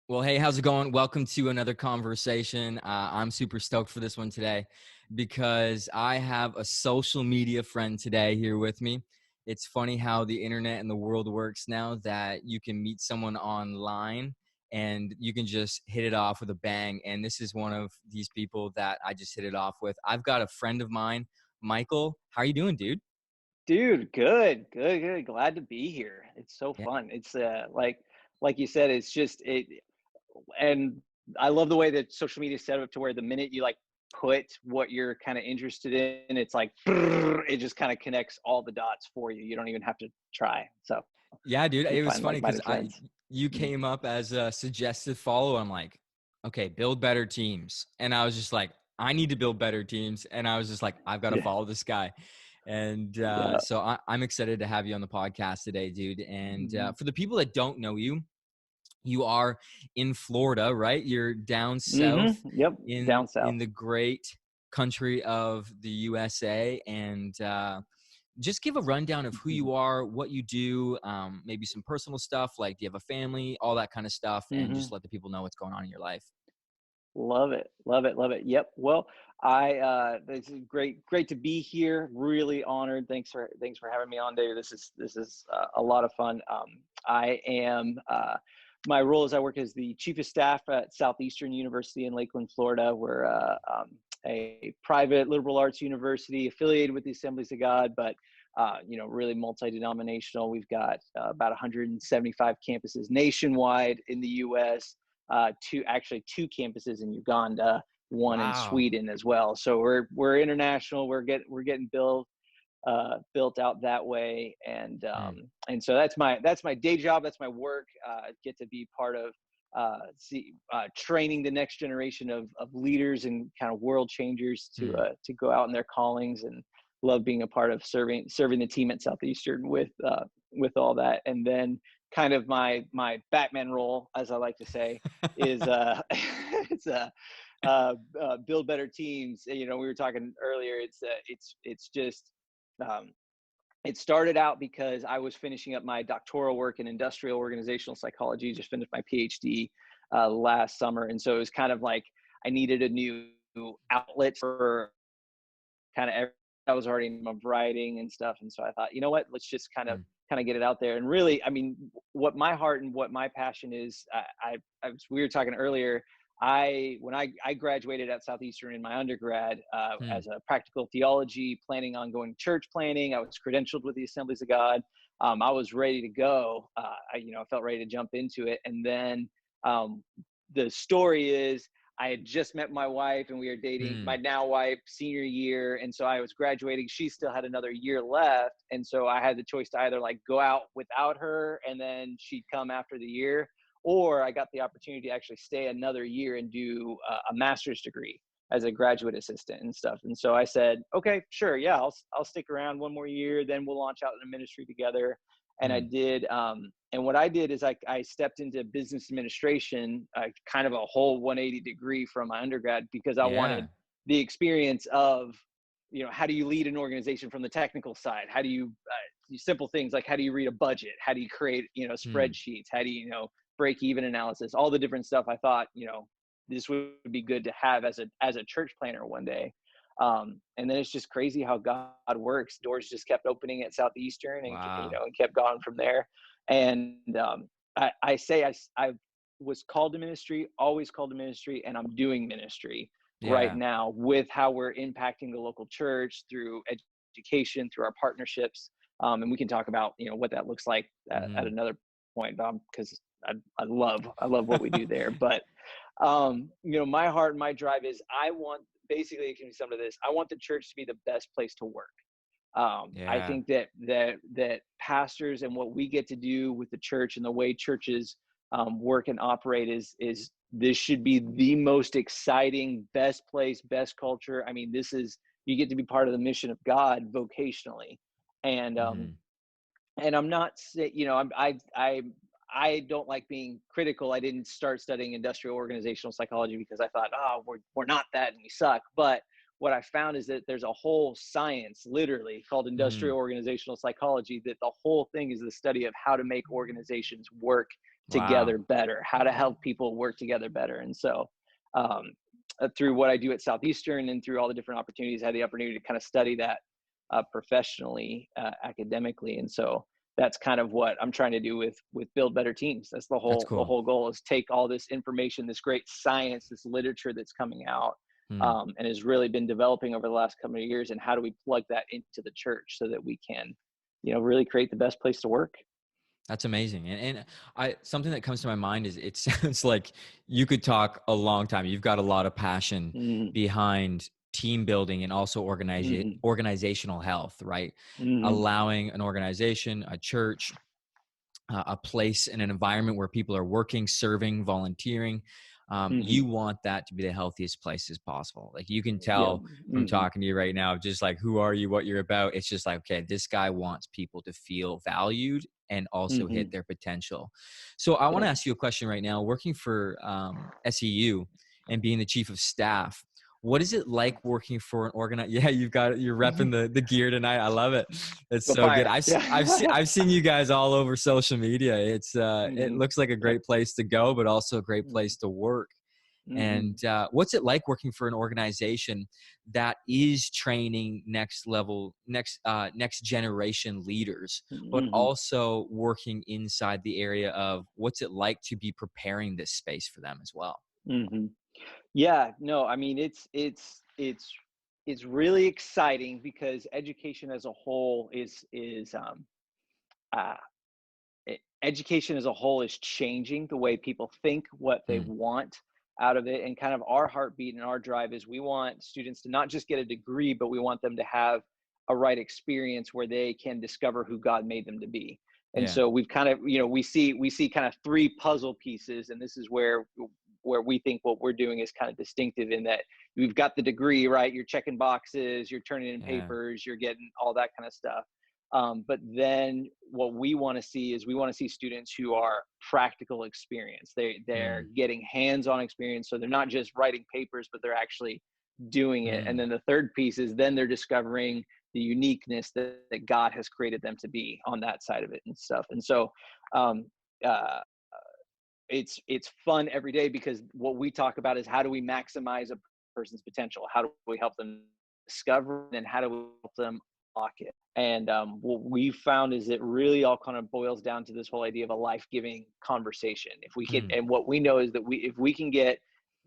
Well, hey, how's it going? Welcome to another conversation. I'm super stoked for this one today because I have a social media friend today here with me. It's funny how the internet and the world works now that you can meet someone online and you can just hit it off with a bang. And this is one of these people that I just hit it off with. I've got a friend of mine, Michael. How are you doing, dude? Dude, good, good, good. Glad to be here. It's so Yeah. fun. It's like you said, it's just it and I love the way that social media is set up to where the minute you like put what you're kind of interested in, it's like it just kind of connects all the dots for you. You don't even have to try. So Yeah, dude. you It was find funny because like-minded friends. you Mhm. came up as a suggested follow. I'm like, okay, build better teams. And I was just like, I need to build better teams. And I was just like, I've got to Yeah. follow this guy. And Yeah. so I'm excited to have you on the podcast today, dude. And Hmm. for the people that don't know you, you are in Florida, right? You're down south Yep. Down in south. the great country of the USA. And just give a rundown of who Hmm. you are, what you do, maybe some personal stuff, like do you have a family, all that kind of stuff, and just Hmm. let the people know what's going on in your life. Love it. Love it. Love it. Yep. Well, this is great to be here. Really honored. Thanks for having me on, David. This is a lot of fun. I am my role is I work as the chief of staff at Southeastern University in Lakewood, Florida. We're a private liberal arts university affiliated with the Assemblies of God, but really multi-denominational. We've got about 175 campuses nationwide in the U.S., two campuses in Uganda, one in Wow. Sweden as well. So we're international. We're getting built out that way, Mm, and so that's my day job. That's my work. Get to be part of training the next generation of leaders and kind of world changers mm. to go out in their callings, and love being a part of serving the team at Southeastern with all that. And then kind of my Batman role, as I like to say, is it's build better teams. We were talking earlier. It's just um, it started out because I was finishing up my doctoral work in industrial organizational psychology. Just finished my PhD last summer, and so it was kind of like I needed a new outlet for kind of I was already in my writing and stuff, and so I thought, you know what, let's just kind of Mm. kind of get it out there. And really, I mean, what my heart and what my passion is, we were talking earlier. When I graduated at Southeastern in my undergrad Mm. as a practical theology, planning on going to church planning. I was credentialed with the Assemblies of God. I was ready to go. I felt ready to jump into it, and then um, the story is I had just met my wife and we were dating my Mm. now wife senior year. And so I was graduating. She still had another year left. And so I had the choice to either like go out without her and then she'd come after the year, or I got the opportunity to actually stay another year and do a master's degree as a graduate assistant and stuff. And so I said, okay, sure. Yeah, I'll stick around one more year. Then we'll launch out in a ministry together. And I Mm. did. And what I did is I stepped into business administration, kind of a whole 180 degree from my undergrad, because I Yeah. wanted the experience of, how do you lead an organization from the technical side? How do you, simple things like how do you read a budget? How do you create, Mm. spreadsheets? How do you, break even analysis? All the different stuff. I thought, this would be good to have as a church planner one day. And then it's just crazy how God works. Doors just kept opening at Southeastern, and Wow. and kept going from there. And I say I was called to ministry, always called to ministry, and I'm doing ministry right Yeah. now with how we're impacting the local church through education, through our partnerships. And we can talk about what that looks like at Hmm. another point, because I love what we do there. But my heart and my drive is I want, basically it can be some of this. I want the church to be the best place to work. I Yeah. think that pastors and what we get to do with the church and the way churches work and operate is this should be the most exciting, best place, best culture. I mean, this is, you get to be part of the mission of God vocationally, and Hmm. I'm not I don't like being critical. I didn't start studying industrial organizational psychology because I thought, oh, we're not that and we suck. But what I found is that there's a whole science literally called Mm. industrial organizational psychology, that the whole thing is the study of how to make organizations work Wow. together better, how to help people work together better. And so um, through what I do at Southeastern and through all the different opportunities, I had the opportunity to kind of study that professionally, academically. And so that's kind of what I'm trying to do with Build Better Teams. That's That's the cool. whole goal, is take all this information, this great science, this literature that's coming out, Hmm. and has really been developing over the last couple of years, and how do we plug that into the church so that we can, really create the best place to work. That's amazing. And I something that comes to my mind is it sounds like you could talk a long time. You've got a lot of passion Mm-hmm. behind team building and also Mm-hmm. organizational health, right? Mm-hmm. Allowing an organization, a church, a place and an environment where people are working, serving, volunteering. Mm-hmm. You want that to be the healthiest place as possible. Like you can Yeah. tell from Mm-hmm. talking to you right now, just like who are you, what you're about. It's just like, okay, this guy wants people to feel valued and also hit Mm-hmm. their potential. So I want to Yeah. ask you a question right now. Working for SEU and being the chief of staff, what is it like working for an Yeah, you're repping the gear tonight. I love it. It's Go so good. fire. Yeah. I've seen you guys all over social media. It Mm-hmm. looks like a Yep. great place to go, but also a great Mm-hmm. place to work. Mm-hmm. And what's it like working for an organization that is training next generation leaders, but Mm-hmm. also working inside the area of what's it like to be preparing this space for them as well? Mm-hmm. Yeah, no, I mean it's really exciting because education as a whole uh, education as a whole is changing the way people think, what they Mm, want out of it, and kind of our heartbeat and our drive is we want students to not just get a degree, but we want them to have a right experience where they can discover who God made them to be. And yeah. so we've kind of, we see kind of three puzzle pieces, and this is where we think what we're doing is kind of distinctive, in that we've got the degree, right? You're checking boxes, you're turning in Yeah. papers, you're getting all that kind of stuff. But then what we want to see is we want to see students who are practical experience. They're Mm, getting hands-on experience, so they're not just writing papers, but they're actually doing it. And mm, then the third piece is then they're discovering the uniqueness that God has created them to be on that side of it and stuff. And so um, uh, it's fun every day, because what we talk about is how do we maximize a person's potential? How do we help them discover, and how do we help them unlock it? And what we found is it really all kind of boils down to this whole idea of a life-giving conversation. If we can, mm, and what we know is that if we can get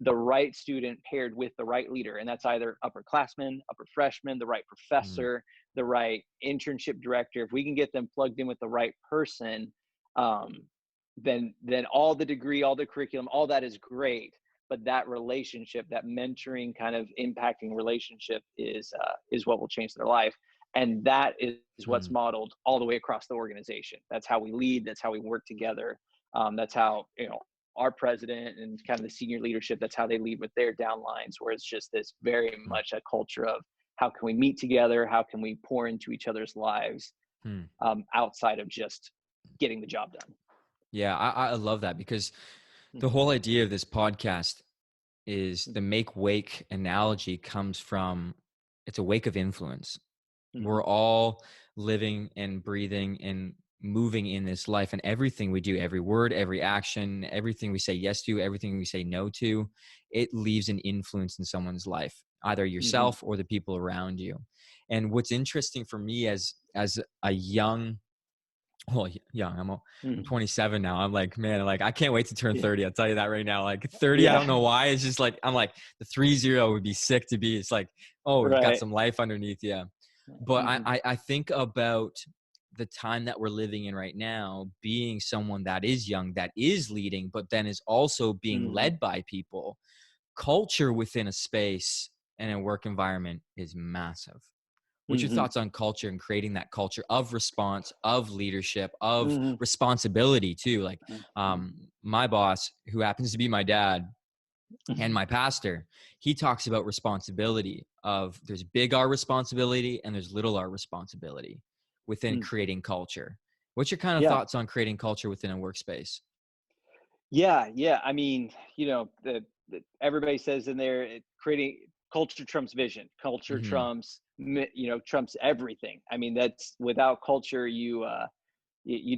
the right student paired with the right leader, and that's either upperclassmen, upper freshmen, the right mm, professor, the right internship director, if we can get them plugged in with the right person, um, then all the degree, all the curriculum, all that is great. But that relationship, that mentoring kind of impacting relationship, is what will change their life. And that is what's mm. modeled all the way across the organization. That's how we lead. That's how we work together. That's how, our president and kind of the senior leadership, that's how they lead with their downlines, where it's just this very Mm, much a culture of how can we meet together? How can we pour into each other's lives, mm. outside of just getting the job done? Yeah, I love that because the Mhm. whole idea of this podcast is the make wake analogy comes from it's a wake of influence. Mhm. We're all living and breathing and moving in this life, and everything we do, every word, every action, everything we say yes to, everything we say no to, it leaves an influence in someone's life, either Mhm. yourself or the people around you. And what's interesting for me as a young well, yeah, I'm Mhm. 27 now. I'm like, man, like I can't wait to turn Yeah. 30. I'll tell you that right now. Like 30, I don't Yeah. know why. It's just like I'm like the 30 would be sick to be. It's like, oh, you've got Right. some life underneath you. But Mhm. I think about the time that we're living in right now, being someone that is young, that is leading, but then is also being Mhm. led by people. Culture within a space and a work environment is massive. What's your Mhm. thoughts on culture and creating that culture of response, of leadership, of Mhm. responsibility too? Like Mhm. my boss, who happens to be my dad and Mhm. my pastor, he talks about responsibility of there's big R responsibility and there's little R responsibility within Mm. creating culture. What's your kind of Yeah. thoughts on creating culture within a workspace? Yeah. Yeah. I mean, everybody says in there, creating culture trumps vision. Culture Hmm. trumps everything. I mean, that's without culture, you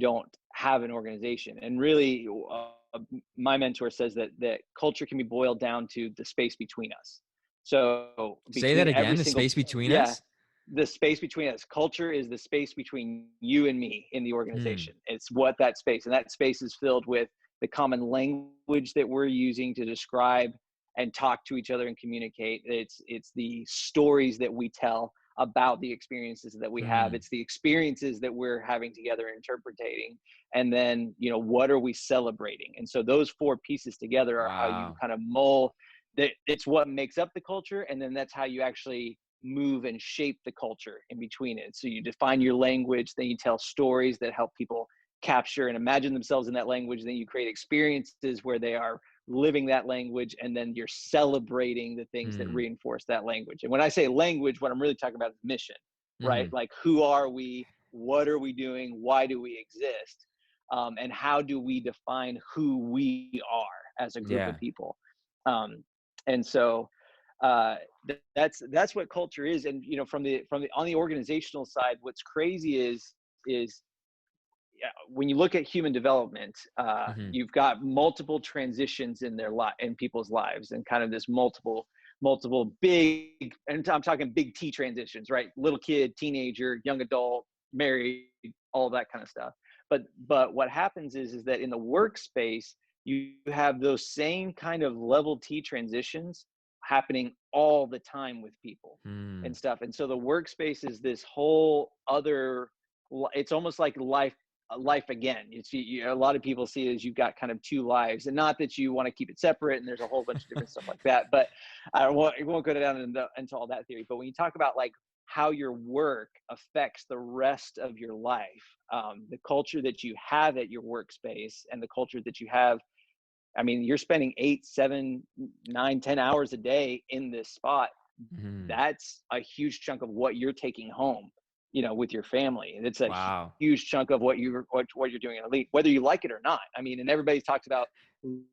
don't have an organization. And really, my mentor says that culture can be boiled down to the space between us. So Say that between every again, the single, space between yeah, us? the space between us. Culture is the space between you and me in the Hmm. organization. It's what that space, and that space is filled with the common language that we're using to describe and talk to each other and communicate. It's the stories that we tell about the experiences that we have. Hmm. It's the experiences that we're having together and interpreting. And then, what are we celebrating? And so those four pieces together are how you Wow. kind of mull that. It's what makes up the culture. And then that's how you actually move and shape the culture in between it. So you define your language, then you tell stories that help people capture and imagine themselves in that language. Then you create experiences where they are living that language, and then you're celebrating the things that Hmm. reinforce that language. And when I say language, what I'm really talking about is mission, right? Hmm. Like, who are we? What are we doing? Why do we exist? And how do we define who we are as a group of Yeah. people? Um, and so uh, that's what culture is. And from the on the organizational side, what's crazy is yeah, when you look at human development, Hmm. you've got multiple transitions in in people's lives, and kind of this multiple big, and I'm talking big T transitions, right? Little kid, teenager, young adult, married, all that kind of stuff. But what happens is that in the workspace, you have those same kind of level T transitions happening all the time with people Hmm. and stuff. And so the workspace is this whole other, it's almost like life again. A lot of people see it as you've got kind of two lives, and not that you want to keep it separate. And there's a whole bunch of different stuff like that. But I won't go down into all that theory. But when you talk about like how your work affects the rest of your life, the culture that you have at your workspace and the culture that you have. I mean, you're spending 8, 7, 9, 10 hours a day in this spot. Hmm. That's a huge chunk of what you're taking home, with your family. And it's a Wow. huge chunk of what you're doing in a league, whether you like it or not. I mean, and everybody talks about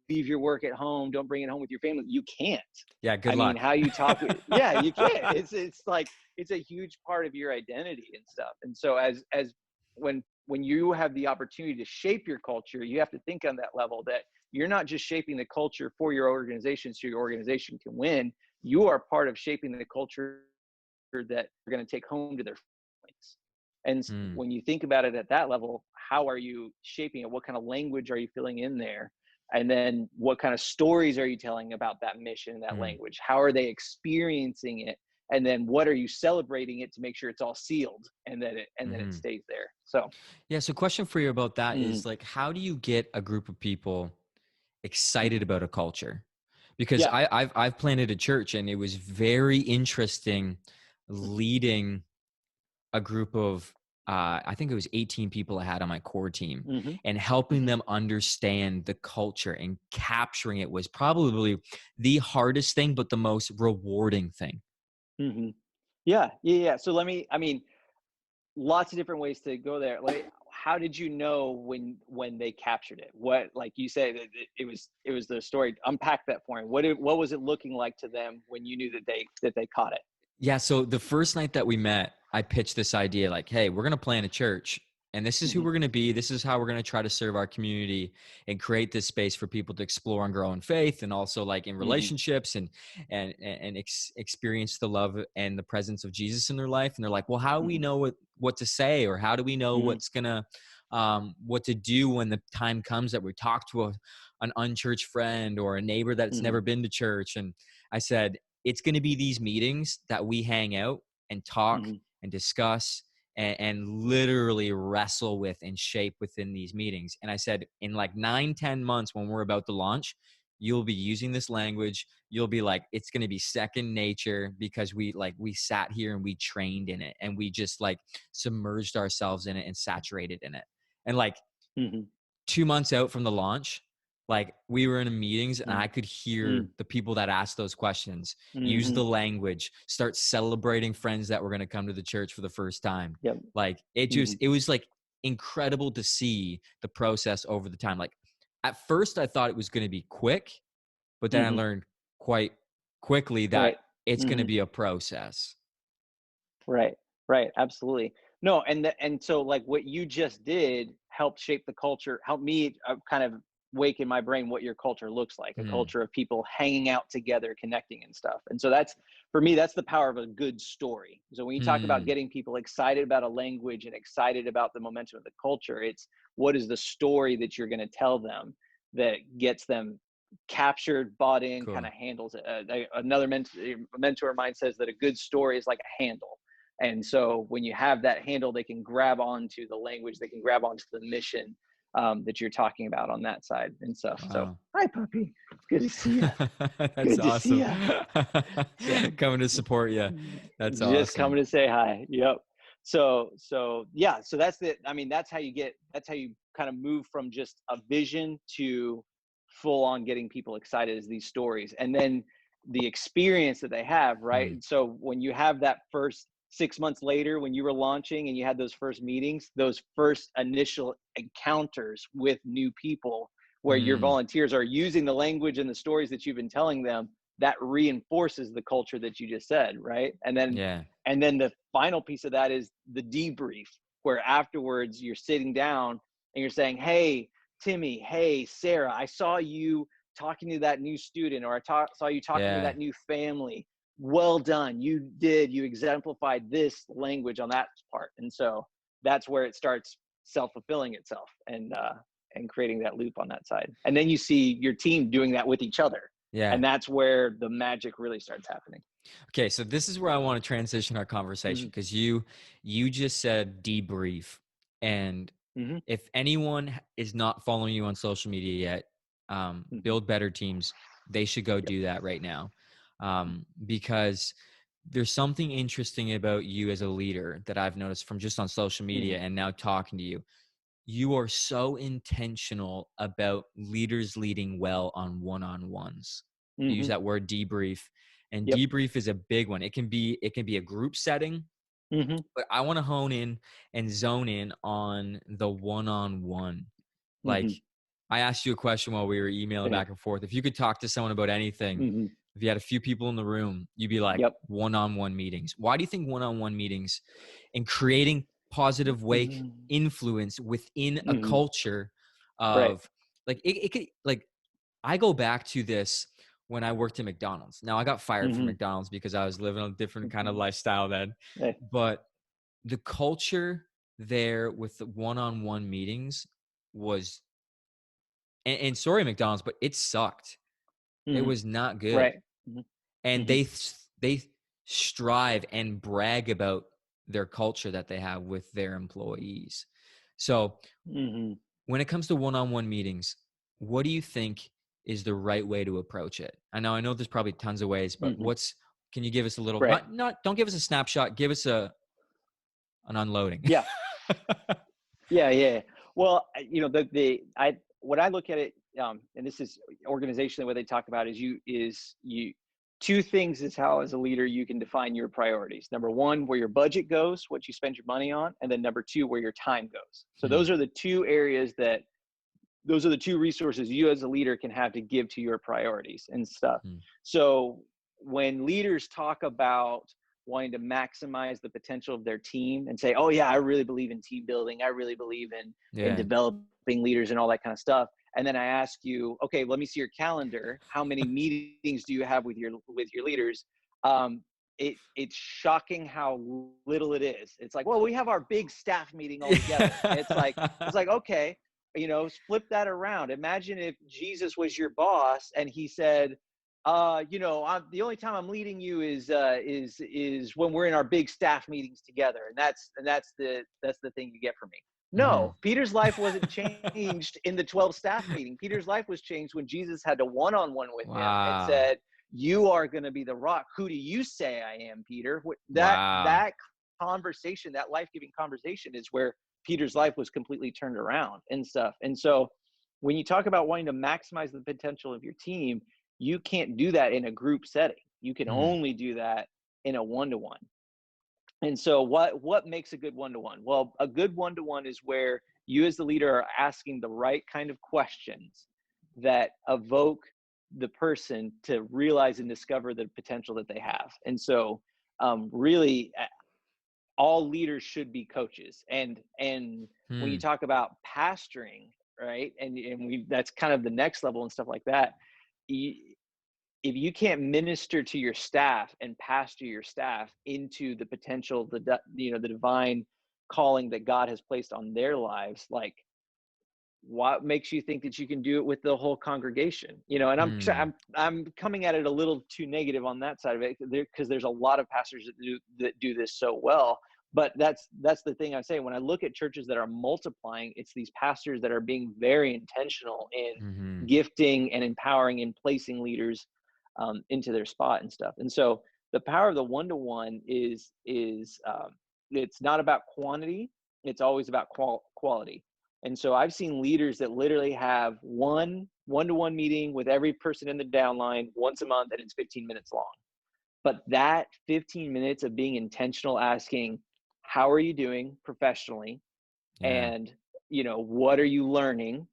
leave your work at home, don't bring it home with your family. You can't. Yeah. Good I mean, luck. how you talk, yeah, you can't. It's like it's a huge part of your identity and stuff. And so as when you have the opportunity to shape your culture, you have to think on that level that you're not just shaping the culture for your organization so your organization can win. You are part of shaping the culture that you're going to take home to their families. And Hmm. when you think about it at that level, how are you shaping it? What kind of language are you filling in there? And then what kind of stories are you telling about that mission, that Hmm. language? How are they experiencing it? And then what are you celebrating it to make sure it's all sealed and then it Hmm. stays there. So, Yeah. So, question for you about that mm, is like, how do you get a group of people excited about a culture? Because yeah. I've planted a church, and it was very interesting leading a group of I think it was 18 people I had on my core team, Mm-hmm. and helping Mm-hmm. them understand the culture and capturing it was probably the hardest thing, but the most rewarding thing. Mm-hmm. Yeah. So I mean, lots of different ways to go there. Like, how did you know when they captured it? What, like you say that it was the story. Unpack that for me. What was it looking like to them when you knew that they caught it? Yeah, so the first night that we met, I pitched this idea like, hey, we're going to plan a church, and this is who Mm-hmm. we're going to be. This is how we're going to try to serve our community and create this space for people to explore and grow in faith, and also like in Mm-hmm. relationships, and experience the love and the presence of Jesus in their life. And they're like, well, how do we Mm-hmm. know what to say, or how do we know Mm-hmm. what to do when the time comes that we talk to an unchurched friend or a neighbor that's Mm-hmm. never been to church? And I said, it's going to be these meetings that we hang out and talk Mm-hmm. and discuss and literally wrestle with and shape within these meetings. And I said, in like 9, 10 months, when we're about to launch, you'll be using this language. You'll be like, it's going to be second nature, because we sat here and we trained in it, and we just like submerged ourselves in it and saturated in it. And like Mm-hmm. 2 months out from the launch, like we were in meetings, and I could hear the people that asked those questions use Mm-hmm. the language, start celebrating friends that were going to come to the church for the first time. Yep. Like it Mm-hmm. just, it was like incredible to see the process over the time. Like at first I thought it was going to be quick, but then I Mm-hmm. learned quite quickly that Right. it's going to Mm-hmm. be a process. Right. Right. Absolutely. No, and so like what you just did helped shape the culture, helped me kind of wake in my brain what your culture looks like, a Mm, culture of people hanging out together, connecting and stuff. And so that's, for me, that's the power of a good story. So when you talk about mm, getting people excited about a language and excited about the momentum of the culture, it's what is the story that you're going to tell them that gets them captured, bought in, kind cool. of handles it. Another mentor of mine says that a good story is like a handle. And so when you have that handle, they can grab onto the language, they can grab onto the mission that you're talking about on that side and stuff. So, Wow. hi, puppy. It's good to see you. That's Good to see awesome. you. So, Coming to support you. That's just awesome. coming to say hi. Yep. So yeah. So that's the. I mean, that's how you get. That's how you kind of move from just a vision to full on getting people excited as these stories, and then the experience that they have, right? Mm, And so when you have that first 6 months later, when you were launching and you had those first meetings, those first initial encounters with new people, where your mm, volunteers are using the language and the stories that you've been telling them, that reinforces the culture that you just said, right? yeah. And then the final piece of that is the debrief, where afterwards you're sitting down and you're saying, hey, Timmy, hey, Sarah, I saw you talking to that new student, or saw you talking to Yeah. that new family. Well done. You exemplified this language on that part. And so that's where it starts self-fulfilling itself, and creating that loop on that side. And then you see your team doing that with each other. Yeah. And that's where the magic really starts happening. Okay, so this is where I want to transition our conversation, Hmm. because you just said debrief, and Hmm. if anyone is not following you on social media yet, Hmm. build better teams. They should go Yep. do that right now, because there's something interesting about you as a leader that I've noticed from just on social Hmm. media and now talking to you. You are so intentional about leaders leading well on one-on-ones. You use Hmm. that word debrief, and Yep. debrief is a big one. It can be a group setting, Hmm. but I want to hone in and zone in on the one-on-one. Like, Hmm. I asked you a question while we were emailing back and forth. If you could talk to someone about anything, Hmm. if you had a few people in the room, you'd be like, Yep. one-on-one meetings. Why do you think one-on-one meetings and creating positive wake Hmm. influence within a Hmm. culture Right. of, like, it could, like, I go back to this when I worked at McDonald's. Now, I got fired from Hmm. McDonald's because I was living a different kind of Hmm. lifestyle then, Right. but the culture there with the one-on-one meetings was, and sorry McDonald's, but it sucked. It Hmm. was not good. Right. Hmm. And Hmm. they strive and brag about their culture that they have with their employees. So Hmm. when it comes to one-on-one meetings, what do you think is the right way to approach it? I know there's probably tons of ways, but Hmm. can you give us a little, Right. don't give us a snapshot, give us an unloading. Yeah. Yeah. Yeah. Well, what I look at it, and this is organizationally what they talk about is you two things is how as a leader you can define your priorities. Number one, where your budget goes, what you spend your money on, and then number two, where your time goes. So Hmm, those are the two resources you as a leader can have to give to your priorities and stuff. hmm, So when leaders talk about wanting to maximize the potential of their team and say, oh yeah, I really believe in team building, I really believe in yeah. developing leaders and all that kind of stuff, and then I ask you, okay, let me see your calendar, how many meetings do you have with your leaders? It's shocking how little it is. It's like, well, we have our big staff meeting all together. It's like, okay, flip that around. Imagine if Jesus was your boss and he said, the only time I'm leading you is when we're in our big staff meetings together, and that's the thing you get from me. Hmm. No, Peter's life wasn't changed in the 12 staff meeting. Peter's life was changed when Jesus had a one-on-one with him and Wow. said, "You are going to be the rock. Who do you say I am, Peter?" Wow. That conversation, that life-giving conversation, is where Peter's life was completely turned around and stuff. And so, when you talk about wanting to maximize the potential of your team, you can't do that in a group setting. You can Hmm. only do that in a one-to-one. And so what makes a good one-to-one? Well, a good one-to-one is where you as the leader are asking the right kind of questions that evoke the person to realize and discover the potential that they have. And so really all leaders should be coaches. And when you Hmm. talk about pastoring, right, and we that's kind of the next level and stuff like that. You, if you can't minister to your staff and pastor your staff into the potential, the divine calling that God has placed on their lives, like, what makes you think that you can do it with the whole congregation? And Hmm. I'm coming at it a little too negative on that side of it, because there's a lot of pastors that do this so well. But that's the thing I'm saying. When I look at churches that are multiplying, it's these pastors that are being very intentional in Hmm. gifting and empowering and placing leaders into their spot and stuff. And so the power of the one-to-one is it's not about quantity, it's always about quality. And so I've seen leaders that literally have one-to-one meeting with every person in the downline once a month, and it's 15 minutes long. But that 15 minutes of being intentional, asking, how are you doing professionally? Yeah. And, what are you learning?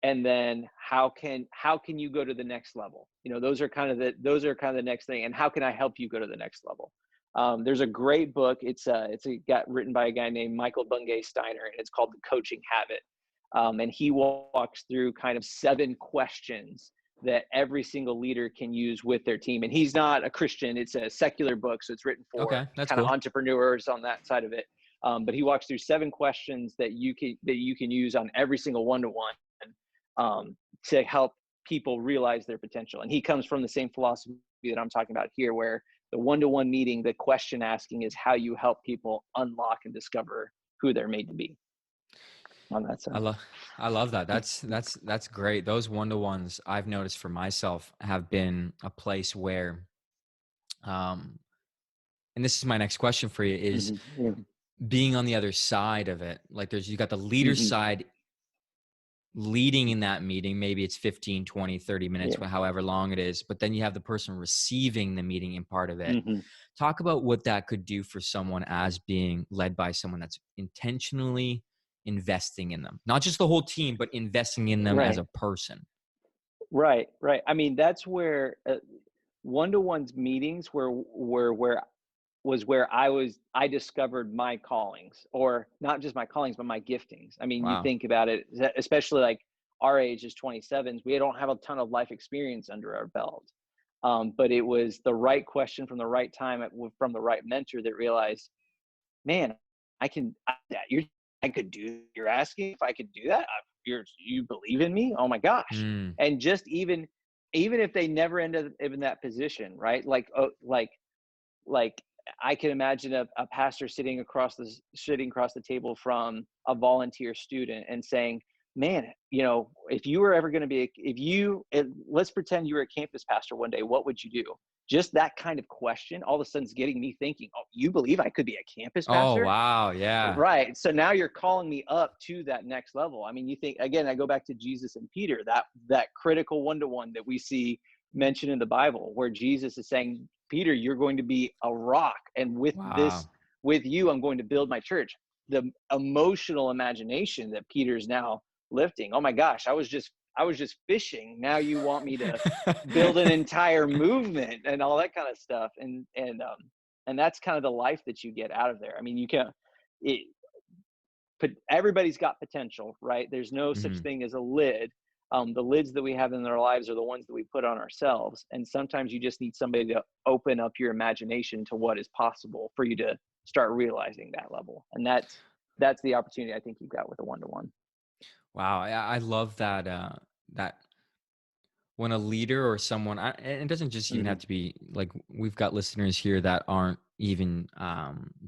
And then how can you go to the next level? Those are kind of the next thing. And how can I help you go to the next level? There's a great book. Got written by a guy named Michael Steiner, and it's called The Coaching Habit. And he walks through kind of 7 questions that every single leader can use with their team. And he's not a Christian; it's a secular book, so it's written for Okay, that's kind of cool. entrepreneurs on that side of it. But he walks through 7 questions that you can use on every single one-to-one, to help people realize their potential. And he comes from the same philosophy that I'm talking about here, where the one-to-one meeting, the question asking is how you help people unlock and discover who they're made to be on that I side. love I love that. That's great. Those one-to-ones I've noticed for myself have been a place where um and this is my next question for you is Mm-hmm. Yeah. being on the other side of it. Like you got the leader Mm-hmm. side leading in that meeting, maybe it's 15, 20, 30 minutes, Yeah. however long it is, but then you have the person receiving the meeting and part of it. Mm-hmm. Talk about what that could do for someone as being led by someone that's intentionally investing in them, not just the whole team, but investing in them as Right. a person. Right. I mean, that's where one-to-ones meetings where I discovered my callings, or not just my callings, but my giftings. I mean, you Wow. think about it, especially like our age is 27s. We don't have a ton of life experience under our belt. But it was the right question from the right time from the right mentor that realized, man, I could do, you're asking if I could do that. You believe in me? Oh my gosh. Mm, And just even if they never ended up in that position, right? Like I can imagine a pastor sitting across the table from a volunteer student and saying, man, if you were ever going to be, let's pretend you were a campus pastor one day, what would you do? Just that kind of question all of a sudden is getting me thinking, oh, you believe I could be a campus oh, pastor? wow. Yeah. Right. So now you're calling me up to that next level. I mean, you think, again, I go back to Jesus and Peter, that critical one-to-one that we see mentioned in the Bible, where Jesus is saying, Peter, you're going to be a rock, and Wow. with you, I'm going to build my church. The emotional imagination that Peter's now lifting. Oh my gosh, I was just fishing. Now you want me to build an entire movement and all that kind of stuff. And that's kind of the life that you get out of there. I mean, you can it everybody's got potential, right? There's no such Mhm. thing as a lid. The lids that we have in our lives are the ones that we put on ourselves. And sometimes you just need somebody to open up your imagination to what is possible for you to start realizing that level. And that's the opportunity I think you've got with a one-to-one. Wow. I love that, that when a leader or someone, and it doesn't just even Mm-hmm. have to be like we've got listeners here that aren't even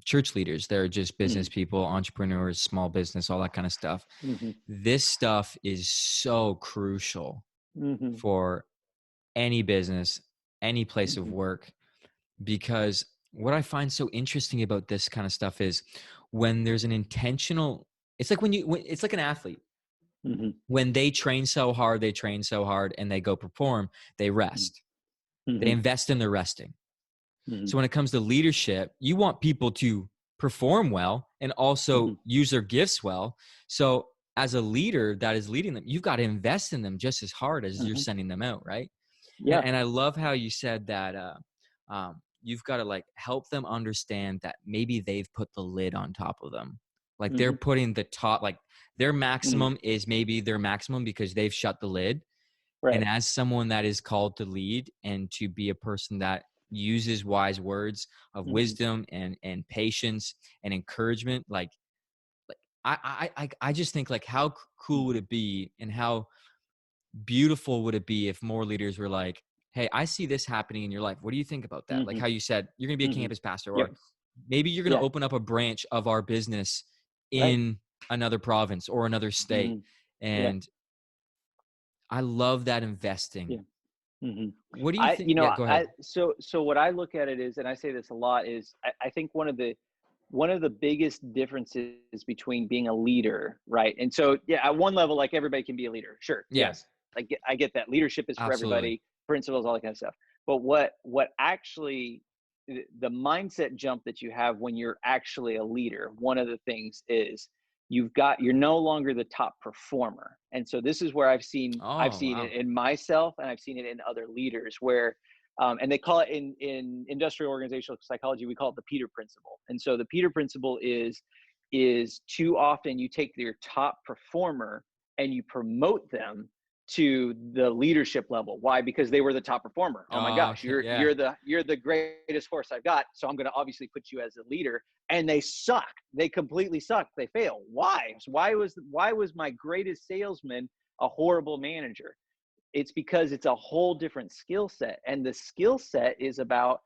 church leaders. They're just business people, entrepreneurs, small business, all that kind of stuff. Mm-hmm. This stuff is so crucial Mm-hmm. for any business, any place of Mm-hmm. work, because what I find so interesting about this kind of stuff is when there's an intentional, it's like it's like an athlete. Mm-hmm. When they train so hard, and they go perform, they rest. They Mm-hmm. invest in their resting. Mm-hmm. So when it comes to leadership, you want people to perform well and Mm-hmm. also use their gifts well. So as a leader that is leading them, you've got to invest in them just as hard as you're Mm-hmm. sending them out, right? Yeah. And I love how you said that you've got to like help them understand that maybe they've put the lid on top of them. Like they're Mm-hmm. putting the top, like their Mm-hmm. maximum is maybe their maximum because they've shut the lid. And Right. as someone that is called to lead and to be a person that uses wise words of Mm-hmm. wisdom and patience and encouragement, like I just think like how cool would Mm-hmm. it be and how beautiful would it be if more leaders were like, hey, I see this happening in your life. What do you think about that? Like Mm-hmm. how you said you're going to be a Mm-hmm. campus pastor, Yep. or maybe you're going to Yeah. open up a branch of our business Right. in another province or another state. Mm-hmm. Yeah. And I love that Yeah. investing. Mm-hmm. What do you think? Yeah, go ahead. So what I look at it is, and I say this a lot, is I think one of the biggest differences between being a leader, right? And so, yeah, at one level, like everybody can be a leader. Sure. Yeah, Yes. I get that. Leadership is for absolutely. everybody, principles, all that kind of stuff. But what actually the mindset jump that you have when you're actually a leader, one of the things is you're no longer the top performer. And so this is where I've Oh, seen it wow. in myself, and I've seen it in other leaders where and they call it in industrial organizational psychology, we call it the Peter principle. And so the Peter principle is too often you take your top performer and you promote them to the leadership level. Why? Because they were the top performer. Oh my Oh, gosh, okay, you're yeah. the greatest horse I've got. So I'm going to obviously put you as a leader. And they suck. They completely suck. They fail. Why? So why was my greatest salesman a horrible manager? It's because it's a whole different skill set, and the skill set is about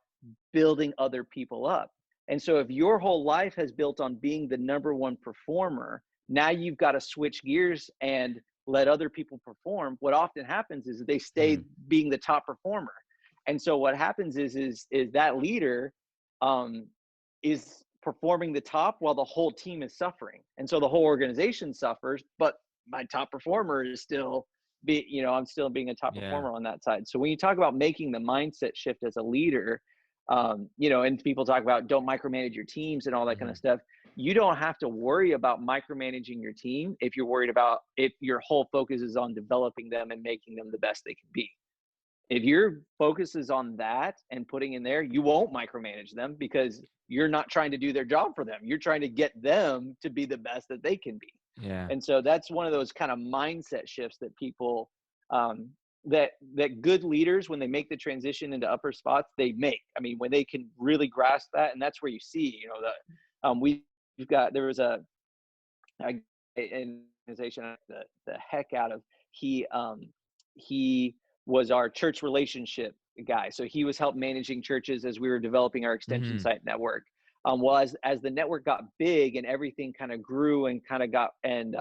building other people up. And so if your whole life has built on being the number one performer, now you've got to switch gears and let other people perform. What often happens is they stay Hmm. being the top performer. And so what happens is that leader um, is performing the top while the whole team is suffering. And so the whole organization suffers, but my top performer is still I'm still being a top Yeah. performer on that side. So when you talk about making the mindset shift as a leader, and people talk about don't micromanage your teams and all that kind Hmm. of stuff. You don't have to worry about micromanaging your team if your whole focus is on developing them and making them the best they can be. If your focus is on that and putting in there, you won't micromanage them because you're not trying to do their job for them. You're trying to get them to be the best that they can be. Yeah. And so that's one of those kind of mindset shifts that people that good leaders, when they make the transition into upper spots, they make. I mean, when they can really grasp that, and that's where you see, we've got there was a an organization the heck out of he was our church relationship guy. So he was help managing churches as we were developing our extension Hmm. site network. Well, as the network got big and everything kind of grew and kind of got and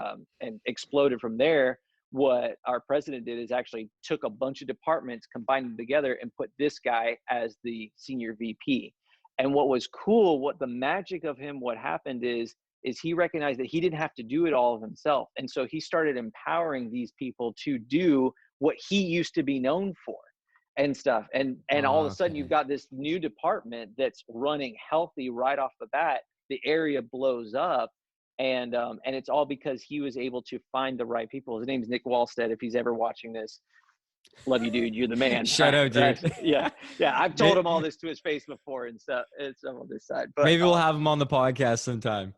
exploded from there, what our president did is actually took a bunch of departments, combined them together, and put this guy as the senior VP. And what was cool, what the magic of him, what happened is he recognized that he didn't have to do it all of himself. And so he started empowering these people to do what he used to be known for and stuff. And all of a sudden you've Okay. got this new department that's running healthy right off the bat. The area blows up. And it's all because he was able to find the right people. His name's Nick Wallstead. If he's ever watching this, love you, dude. You're the man. Shout out, dude. Yeah. Yeah. I've told May- him all this to his face before and stuff. And stuff on this side, but Maybe we'll have him on the podcast sometime.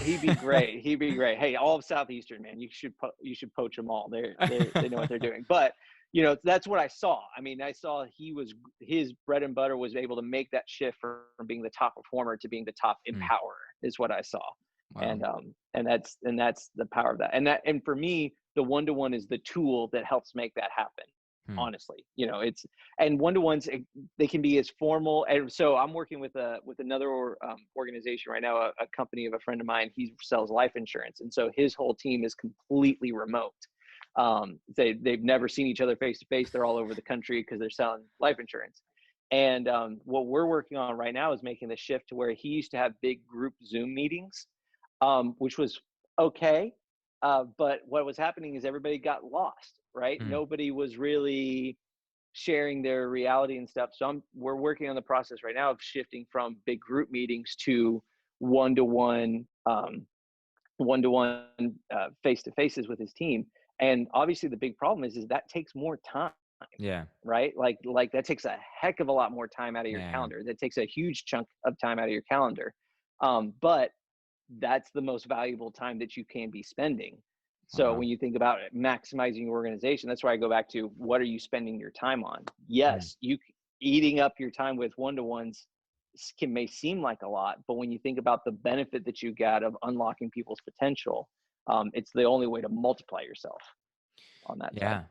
he'd be great. He'd be great. Hey, all of Southeastern, man, you should poach them all. They know what they're doing. But that's what I saw. I mean, I saw his bread and butter was able to make that shift from being the top performer to being the top Hmm. empower is what I saw. Wow. And that's the power of that. And for me, the one-to-one is the tool that helps make that happen. Hmm. Honestly, and one-to-ones, they can be as formal. And so I'm working with another organization right now, a company of a friend of mine. He sells life insurance, and so his whole team is completely remote. They've never seen each other face to face. They're all over the country because they're selling life insurance. And what we're working on right now is making the shift to where he used to have big group Zoom meetings, which was okay. But what was happening is everybody got lost, right? Hmm. Nobody was really sharing their reality and stuff. So we're working on the process right now of shifting from big group meetings to one-to-one, one-to-one face-to-faces with his team. And obviously the big problem is that takes more time. Yeah. right? Like that takes a heck of a lot more time out of your Yeah. calendar. That takes a huge chunk of time out of your calendar. But that's the most valuable time that you can be spending. So Wow. when you think about it, maximizing your organization, that's why I go back to, what are you spending your time on? Mm. Yes, eating up your time with one-to-ones may seem like a lot, but when you think about the benefit that you get of unlocking people's potential, it's the only way to multiply yourself on that side. Yeah.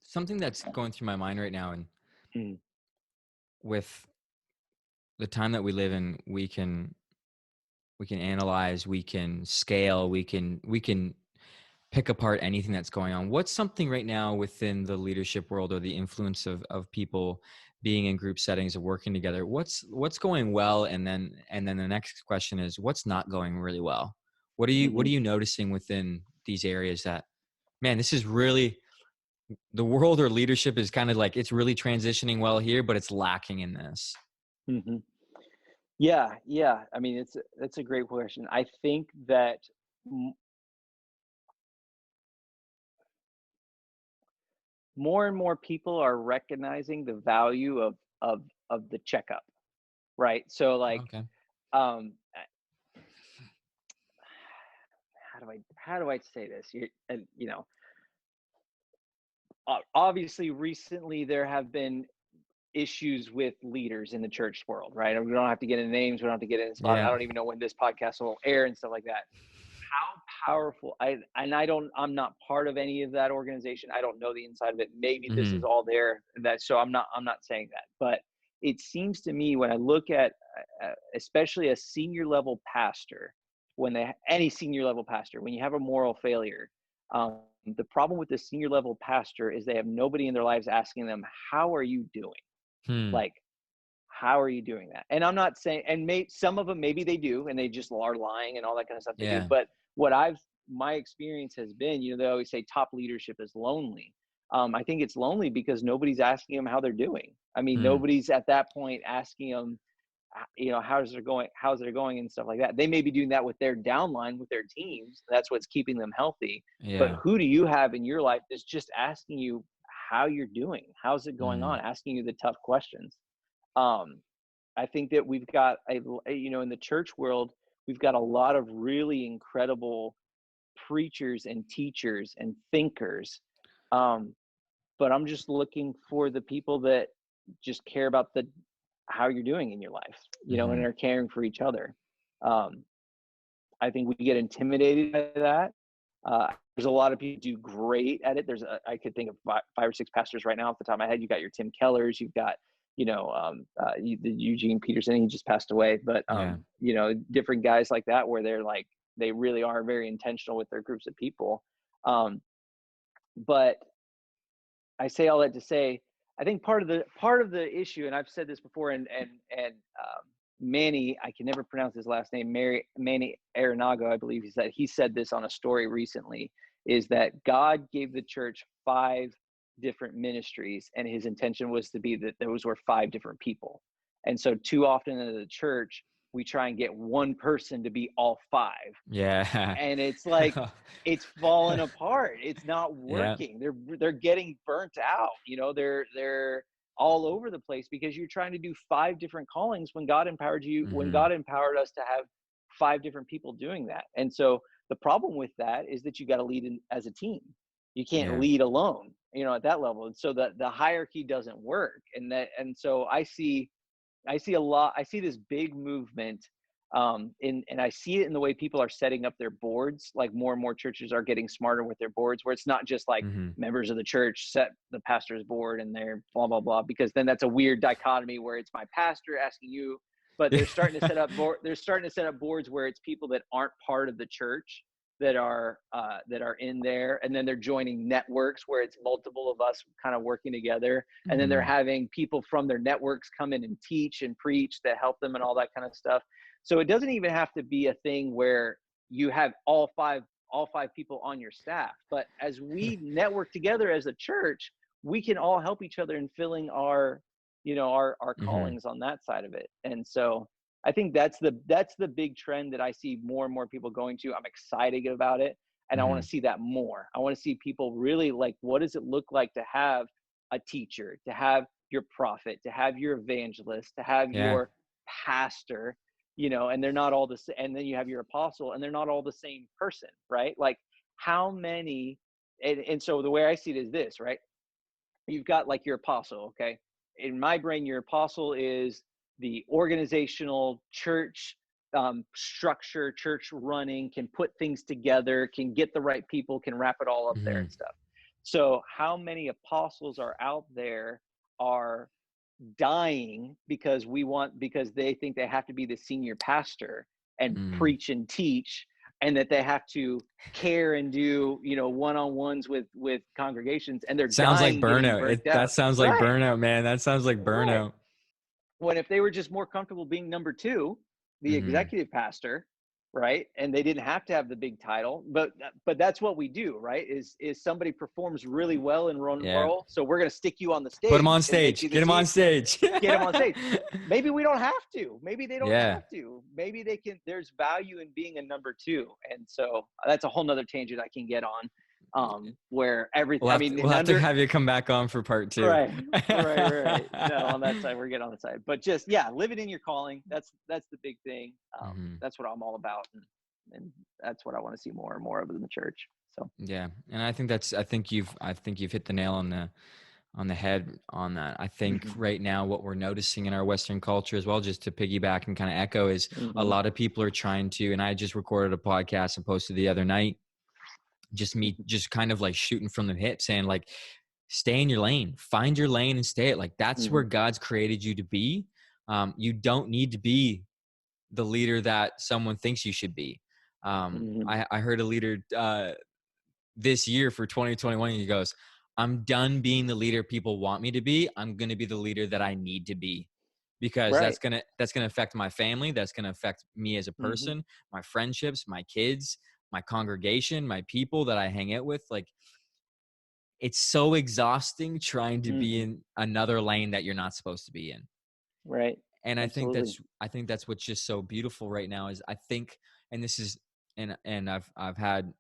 Something that's going through my mind right now, and Mm, with the time that we live in, we can analyze, we can scale, we can pick apart anything that's going on. What's something right now within the leadership world, or the influence of people being in group settings of working together? What's going well, and then the next question is, what's not going really well? What are mhm, you noticing within these areas that, man, this is really, the world or leadership is kind of like, it's really transitioning well here, but it's lacking in this. mhm. Yeah, yeah. I mean, that's a great question. I think that m- more and more people are recognizing the value of the checkup, right? So like, Okay. um, how do I say this? Obviously, recently there have been issues with leaders in the church world, right? And we don't have to get into names. We don't have to get into spot. I Yeah. don't even know when this podcast will air and stuff like that. How powerful! I'm not part of any of that organization. I don't know the inside of it. Maybe this is Hmm. all there. So I'm not saying that, but it seems to me, when I look at especially a senior level pastor, any senior level pastor, when you have a moral failure, the problem with the senior level pastor is they have nobody in their lives asking them, "How are you doing?" Hmm. Like, how are you doing that? And I'm not saying, and some of them, maybe they do, and they just are lying and all that kind of stuff they do. Yeah. But my experience has been, they always say top leadership is lonely. I think it's lonely because nobody's asking them how they're doing. I mean, Hmm. nobody's at that point asking them, how's it going and stuff like that. They may be doing that with their downline, with their teams. That's what's keeping them healthy. But Yeah. who do you have in your life that's just asking you how you're doing? How's it going Hmm. on? Asking you the tough questions. um, I think that we've got in the church world, we've got a lot of really incredible preachers and teachers and thinkers. Um, but I'm just looking for the people that just care about how you're doing in your life, and Hmm. are caring for each other. Um, I think we get intimidated by that. There's a lot of people do great at it. I could think of five or six pastors right now off the top of my head. You got your Tim Kellers, you've got, the Eugene Peterson, he just passed away, but, Yeah. different guys like that, where they really are very intentional with their groups of people. Um, but I say all that to say, I think part of the issue, and I've said this before, and Manny, I can never pronounce his last name, Manny Arenago, I believe he said this on a story recently, is that God gave the church five different ministries, and his intention was to be that those were five different people. And so too often in the church, we try and get one person to be all five, Yeah. and it's like, it's falling apart. It's not Yeah. working. They're getting burnt out. They're all over the place because you're trying to do five different callings when Hmm. God empowered us to have five different people doing that. And so the problem with that is that you got to lead as a team. You can't Yeah. lead alone, at that level. And so the hierarchy doesn't work. And so I see this big movement, and I see it in the way people are setting up their boards. Like, more and more churches are getting smarter with their boards, where it's not just like Hmm. members of the church set the pastor's board and they're blah blah blah, because then that's a weird dichotomy where it's my pastor asking you. But they're starting to set up boards where it's people that aren't part of the church that are in there, and then they're joining networks where it's multiple of us kind of working together, and then they're Hmm. having people from their networks come in and teach and preach that help them and all that kind of stuff. So it doesn't even have to be a thing where you have all five people on your staff, but as we network together as a church, we can all help each other in filling our Hmm. callings on that side of it. And so I think that's the big trend that I see more and more people going to. I'm excited about it. And I want Mm-hmm. to see that more. I want to see people really like, what does it look like to have a teacher, to have your prophet, to have your evangelist, to have Yeah. your pastor, you know, and they're not all the same. And then you have your apostle, and they're not all the same person, right? Like how many, and so the way I see it is this, right? You've got like your apostle, okay? In my brain, your apostle is the organizational church structure, church running, can put things together, can get the right people, can wrap it all up there Mm-hmm. and stuff. So how many apostles are out there are dying because they think they have to be the senior pastor and Mm. preach and teach, and that they have to care and do, you know, one-on-ones with congregations, and they're Sounds like dying getting burnout. burnt That out. sounds like Right, burnout, man. That sounds like right. burnout. When if they were just more comfortable being number two, the Mm-hmm. executive pastor, right, and they didn't have to have the big title, but that's what we do, right? Is somebody performs really well in one Yeah. role, so we're going to stick you on the Put him on stage and make stage. you the Get him on stage. get them on stage. Maybe we don't have to. Maybe they don't Yeah. have to. Maybe they can. There's value in being a number two, and so that's a whole nother tangent I can get on. Where everything. I mean, We'll in have to under have you come back on for part two. right, right. No, on that side, we're getting on the side, but just yeah, living in your calling. That's the big thing. Mm-hmm. That's what I'm all about, and that's what I want to see more and more of in the church. So Yeah, and I think you've hit the nail on the head on that. I think hmm right now what we're noticing in our Western culture as well, just to piggyback and kind of echo, is a hmm lot of people are trying to, and I just recorded a podcast and posted the other night, just kind of like shooting from the hip, saying like, stay in your lane, find your lane and stay it. Like that's hmm where God's created you to be. You don't need to be the leader that someone thinks you should be. hmm I heard a leader this year for 2021, he goes, I'm done being the leader people want me to be. I'm going to be the leader that I need to be, because right. that's going to affect my family. That's going to affect me as a hmm person, my friendships, my kids, my congregation, my people that I hang out with. Like it's so exhausting trying to be hmm in another lane that you're not supposed to be in. Right. And Absolutely. I think that's what's just so beautiful right now is I think, and this is, and I've had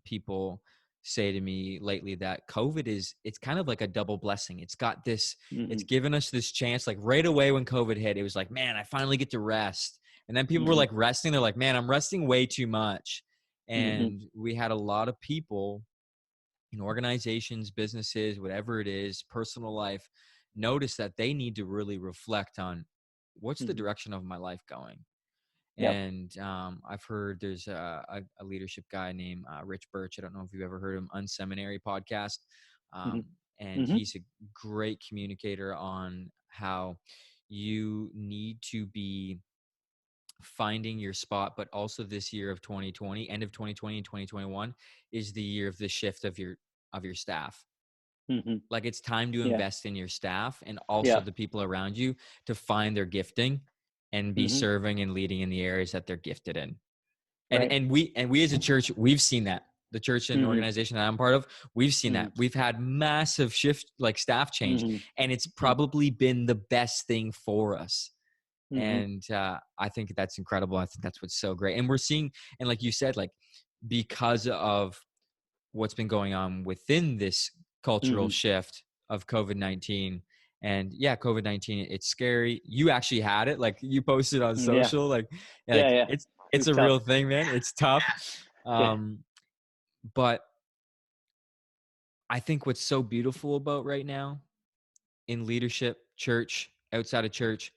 people say to me lately that COVID it's kind of like a double blessing. It's got this, it's hmm given us this chance. Like right away when COVID hit, it was like, man, I finally get to rest. And then people were hmm like resting. They're like, man, I'm resting way too much. hmm And we had a lot of people in organizations, businesses, whatever it is, personal life, notice that they need to really reflect on what's the hmm direction of my life going. Yep. And I've heard there's a leadership guy named Rich Birch. I don't know if you've ever heard of him, Unseminary podcast. hmm Um, and hmm he's a great communicator on how you need to be finding your spot, but also this year of 2020, end of 2020 and 2021 is the year of the shift of your staff. hmm Like it's time to Yeah. invest in your staff and also Yeah. the people around you to find their gifting and be hmm serving and leading in the areas that they're gifted in. And Right. we as a church, we've seen that. The church and hmm organization that I'm part of, we've seen hmm that. We've had massive shift, like staff change, hmm and it's probably been the best thing for us. hmm And I think that's incredible. I think that's what's so great. And we're seeing, and like you said, like because of what's been going on within this cultural hmm shift of COVID-19. And yeah, COVID-19, it's scary. You actually had it, like you posted on Yeah. social, Yeah. like Yeah. It it's was a tough. real thing, man. It's tough. Yeah. Um, but I think what's so beautiful about right now in leadership, church, outside of church,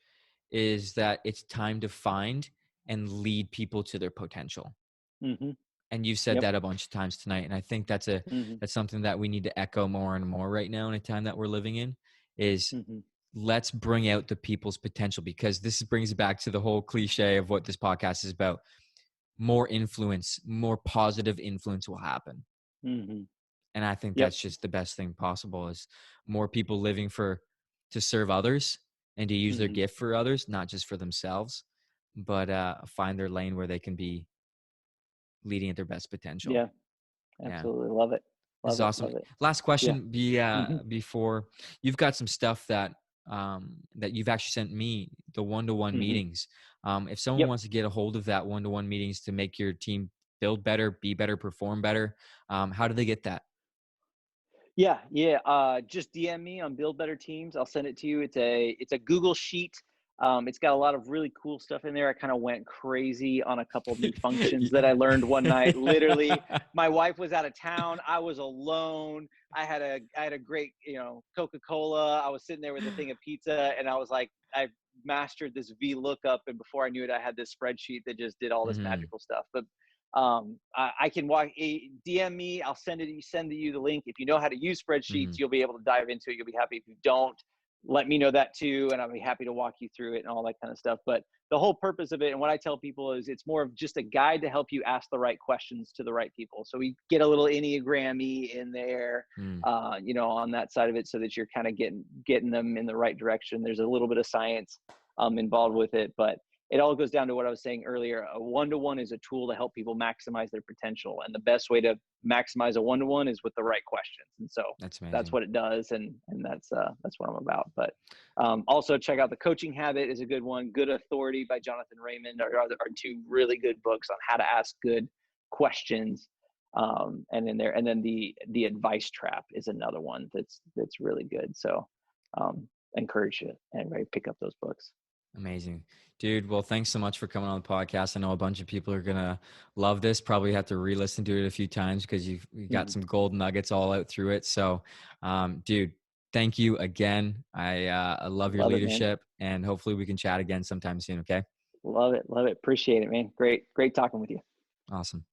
is that it's time to find and lead people to their potential. hmm And you've said Yep. that a bunch of times tonight, and I think hmm that's something that we need to echo more and more right now in a time that we're living in is hmm let's bring out the people's potential, because this brings back to the whole cliche of what this podcast is about. More influence, more positive influence will happen. hmm And I think Yep. that's just the best thing possible is more people living to serve others and to use their hmm gift for others, not just for themselves, but find their lane where they can be leading at their best potential. Yeah. Yeah. Absolutely. Love it. This is Love it. awesome. Love it. Last Yeah. question hmm before you've got some stuff that that you've actually sent me, the one-to-one hmm meetings. If someone Yep. wants to get a hold of that one-to-one meetings to make your team build better, be better, perform better, how do they get that? Yeah, yeah. Just DM me on Build Better Teams. I'll send it to you. It's a Google sheet. It's got a lot of really cool stuff in there. I kind of went crazy on a couple new functions that I learned one night. Literally, my wife was out of town. I was alone. I had a great, Coca-Cola. I was sitting there with a thing of pizza, and I was like, I mastered this V lookup, and before I knew it, I had this spreadsheet that just did all this Mhm. magical stuff. But I can DM me. I'll send you the link. If you know how to use spreadsheets, Mhm. you'll be able to dive into it. You'll be happy. If you don't, let me know that too, and I'll be happy to walk you through it and all that kind of stuff. But the whole purpose of it, and what I tell people, is it's more of just a guide to help you ask the right questions to the right people. So we get a little Enneagrammy in there, Mm. on that side of it, so that you're kind of getting them in the right direction. There's a little bit of science involved with it, but it all goes down to what I was saying earlier. A one-to-one is a tool to help people maximize their potential. And the best way to maximize a one-to-one is with the right questions. And so That's that's amazing. what it does. And that's what I'm about. But also check out The Coaching Habit is a good one. Good Authority by Jonathan Raymond are two really good books on how to ask good questions. And then the Advice Trap is another one that's really good. So encourage you and pick up those books. Amazing. Dude, well, thanks so much for coming on the podcast. I know a bunch of people are going to love this, probably have to re-listen to it a few times because you got Mhm. some gold nuggets all out through it. So, dude, thank you again. I love your Love it, man. leadership, and hopefully we can chat again sometime soon. Okay. Love it. Love it. Appreciate it, man. Great talking with you. Awesome.